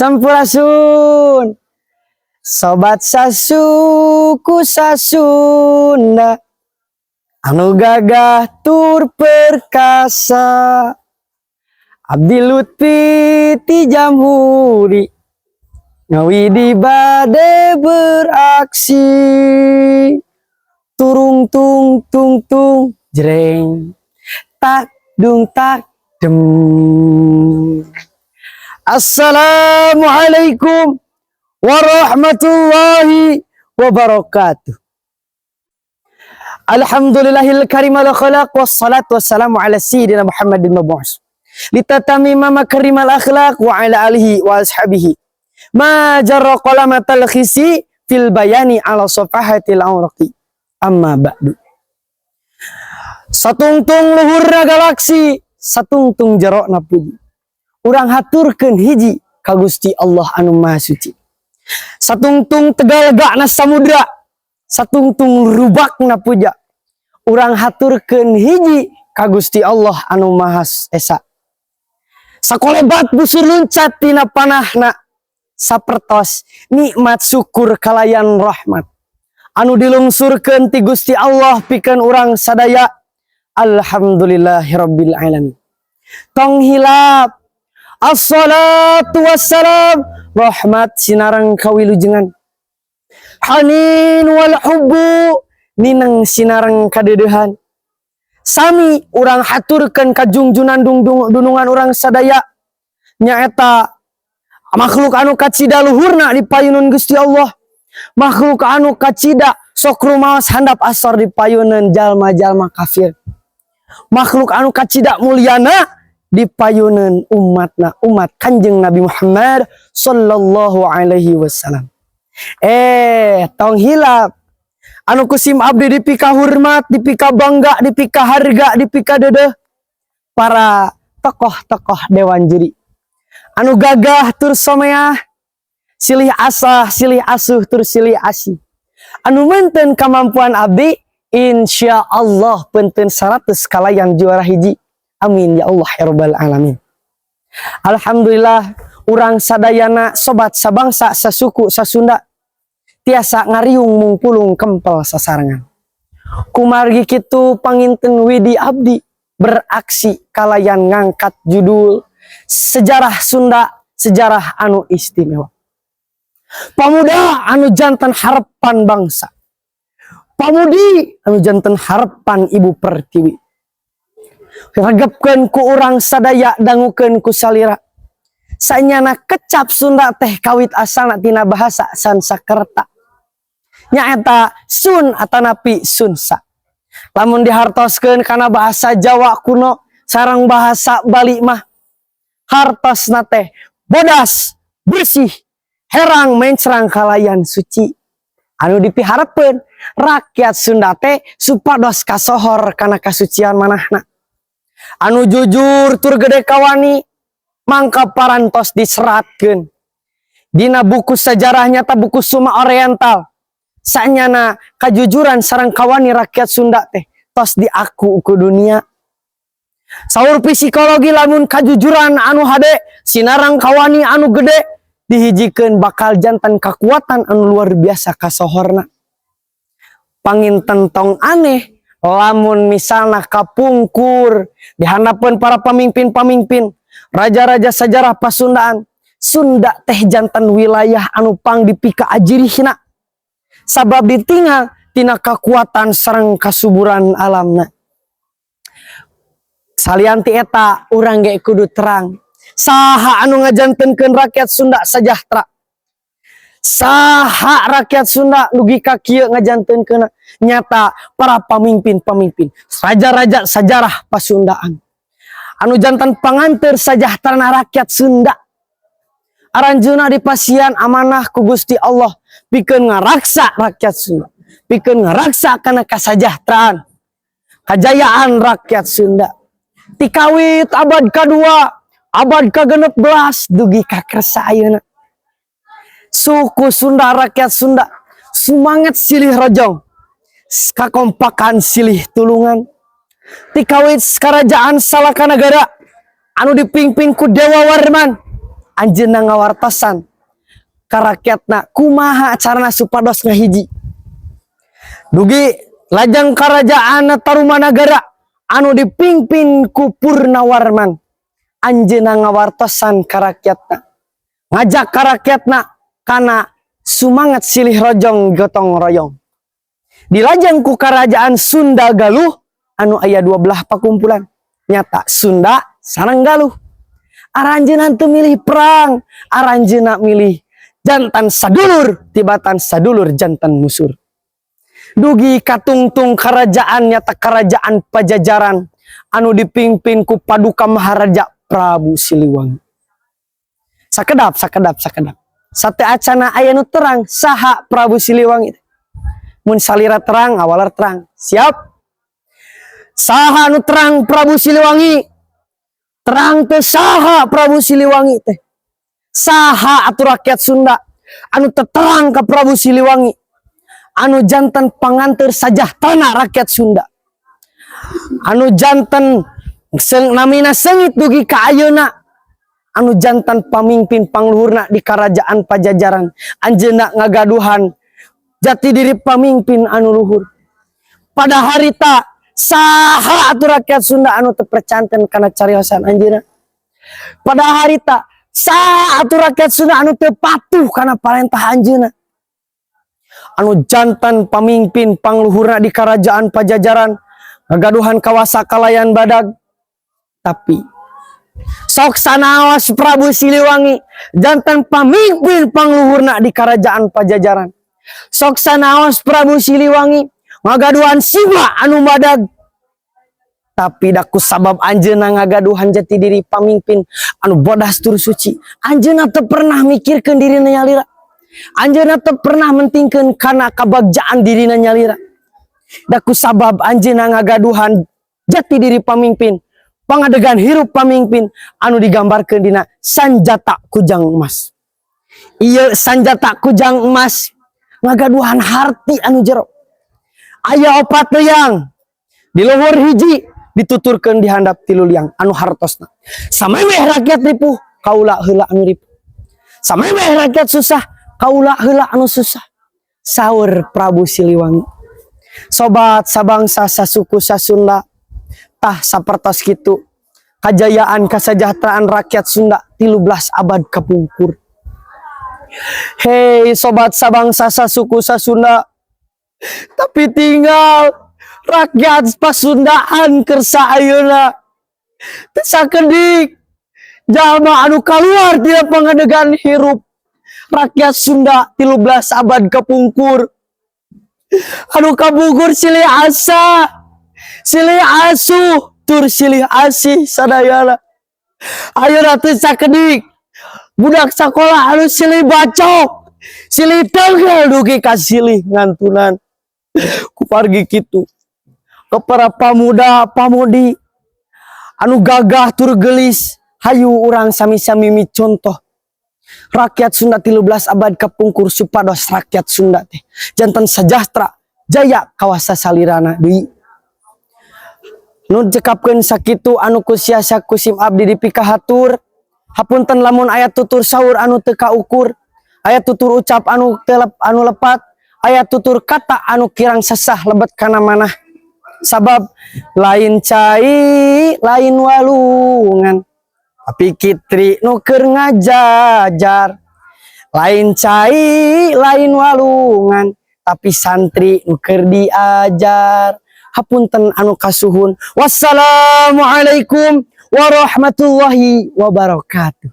Sampurasun sobat sasuku sasunda anu gagah tur perkasa abdi lutfi ti jamhuri ngawidi bade beraksi turung tung tung tung jreng tak dung tak dem. Assalamualaikum warahmatullahi wabarakatuh. Alhamdulillahil karimal khalaq wassalatu wassalamu ala sayyidina Muhammadin mab'us litatamima makarimal akhlaq wa ala alihi wa ashabihi ma jarra qalamatal khisi fil bayani ala safahatil awraqi amma ba'du. Satungtung luhurna galaksi satungtung jarokna puji urang haturkeun hiji ka Gusti Allah anu Maha Suci. Satungtung tegalgana samudra, satungtung rubakna puja. Urang haturkeun hiji ka Gusti Allah anu Maha Esa. Sakolebat busur luncat tina panahna, sapertos nikmat syukur kalayan rahmat anu dilungsurkeun ti Gusti Allah pikeun urang sadaya. Alhamdulillahirabbil alamin. Tong hilap assalatu wassalam rahmat sinarang kawilujengan hanin wal hubbu ninang sinarang kadeudehan sami urang haturkeun ka junjunan dunungan urang sadaya nyaeta makhluk anu kacida luhurna di payunan Gusti Allah, makhluk anu kacida sok rumaos handap asor di payunan jalma-jalma kafir, makhluk anu kacida mulyana di payunan umatna umat Kanjeng Nabi Muhammad sallallahu alaihi wasallam. Tong hilap anu kusim abdi dipika hormat, dipika bangga, dipika harga, dipika dedeh para tokoh-tokoh dewan juri anu gagah tur someah, silih asah silih asuh tur silih asih, anu menten kemampuan abdi insyaallah penten 100 kalayan juara hiji. Amin ya Allah ya rabbal alamin. Alhamdulillah urang sadayana sobat sabangsa sasuku sasunda tiasa ngariung mungpulung kempel sasarangan. Kumargi kitu panginten widi abdi beraksi kalayan ngangkat judul sejarah Sunda, sejarah anu istimewa. Pamuda anu jantan harapan bangsa, pamudi anu jantan harapan ibu pertiwi. Ragepkeun ku urang sadaya dangukeun ku salira sanyana kecap Sunda teh kawit asalna tina bahasa Sansekerta nyaeta sun atanapi sunsa. Lamun dihartoskeun kana bahasa Jawa kuno sareng bahasa Bali mah hartosna teh bodas bersih herang mencrang kalayan suci anu dipiharepkeun rakyat Sunda teh supados kasohor kana kasucian manahna. Anu jujur tur gede kawani mangka parantos diseratkeun dina buku sejarahnya ta buku Suma Oriental sanyana kajujuran sareng kawani rakyat Sunda teh tos diaku ku dunia. Saur psikologi lamun kajujuran anu hade sinarang kawani anu gede dihijikeun bakal jantan kekuatan anu luar biasa kasohorna. Panginten tong aneh lamun misalna kapungkur di hadapan para pamimpin-pamimpin raja-raja sejarah Pasundaan, Sunda teh jantan wilayah anu pang dipika ajirihna sabab ditinggal tina kekuatan sareng kasuburan alamna. Salianti eta urang ge kudu terang saha anu ngajantenkeun rakyat Sunda sejahtera, saha rakyat Sunda logika kieu ngajantenkeun nyata para pamimpin-pamimpin raja-raja sejarah Pasundaan anu jantan panganteur sajahterana rakyat Sunda aranjeunna dipasieun amanah ku Gusti Allah pikeun ngaraksa rakyat Sunda, pikeun ngaraksa kana kasajahteraan kajayaan rakyat Sunda ti kawit abad kadua abad ke-16 dugi ka kersa ayeuna. Suku Sunda, rakyat Sunda sumanget silih rojong kakompakan silih tulungan ti kawit kerajaan salaka negara anu dipimpin ku Dewa Warman anjeunna ngawartosan ka rakyatna kumaha carana supados ngahiji. Dugi lajang kerajaan Tarumanagara anu dipingpin ku Purnawarman, anjeunna ngawartosan ka rakyatna, ngajak ka rakyatna kana sumangat silih rojong gotong royong. Dilajang ku kerajaan Sunda Galuh anu aya 12 pakumpulan, nyata Sunda sareng Galuh. Aranjeunna teu milih perang, aranjeunna milih jantan sadulur tibatan sadulur jantan musur. Dugi katungtung kerajaan nyata kerajaan Pajajaran anu dipingpin ku Paduka Maharaja Prabu Siliwangi. Sakedap. Sate acana aya nu terang saha Prabu Siliwangi. Mun salira terang awalar terang. Siap? Saha nu terang Prabu Siliwangi? Terang teh saha Prabu Siliwangi teh? Saha atuh rakyat Sunda anu terang ka Prabu Siliwangi? Anu jantan panganteur sajahtana rakyat Sunda, anu jantan namina seungit dugi ka ayeuna, anu jantan pamimpin pangluhurna di kerajaan Pajajaran, anjeunna ngagaduhan jati diri pamimpin anu luhur. Pada harita saha atuh rakyat Sunda anu teu percanten kana cariosan anjeunna? Pada harita saha atuh rakyat Sunda anu teu patuh kana parentah anjeunna? Anu jantan pamimpin pangluhurna di kerajaan Pajajaran ngagaduhan kawasa kalayan badag. Tapi sok sanaos Prabu Siliwangi jantan pamimpin pangluhurna di kerajaan Pajajaran. Sok sanaos Prabu Siliwangi ngagaduhan siwa anu badag. Tapi daku sabab anjeunna ngagaduhan jati diri pamimpin anu bodas tur suci, anjeunna teu pernah mikirkeun dirina nyalira. Anjeunna teu pernah mentingkeun kana kabagjaan dirina nyalira. Daku sabab anjeunna ngagaduhan jati diri pamimpin, pangadegan hirup pamimpin anu digambarkeun dina sanjata kujang emas. Ieu sanjata kujang emas ngagaduhan harti anu jero. Aya 4 liang, di luhur hiji dituturkeun di handap 3 liang anu hartosna. Samemeh rakyat ripuh, kaula heula anu ripuh. Samemeh rakyat susah, kaula heula anu susah. Saur Prabu Siliwangi. Sobat sabangsa sasuku sasunda, tah sapertos kitu kajayaan kasejahteraan rakyat Sunda 13 abad kapungkur. Hei sobat sabangsa sasuku sasunda, tapi tinggal rakyat Pasundaan kersa ayeuna teu sakedik jalma anu kaluar tina pangadegan hirup rakyat Sunda 13 abad kapungkur. Anu kabungkur silih asa, silih asuh, tur silih asih sadayana. Ayeuna teu sakedik budak sakola anu silih bacok, silih teunggal dugi ka silih ngantunan. Kupargi kitu ke para pamuda pamudi anu gagah tur gelis, hayu urang sami-sami micontoh rakyat Sunda 13 abad kapungkur supados rakyat Sunda teh jantan sejahtera jaya kawasa salirana deui. Nun cekapkeun sakitu anu kusiasa kusim abdi dipikahatur. Hapunten lamun aya tutur saur anu teu kaukur, aya tutur ucap anu lepat, aya tutur kata anu kirang sesah lebet kana manah. Sabab lain cai lain walungan, tapi kitri nu keur ngajajar. Lain cai lain walungan, tapi santri nu keur diajar. Hapunten anu kasuhun. Wassalamualaikum warahmatullahi wabarakatuh.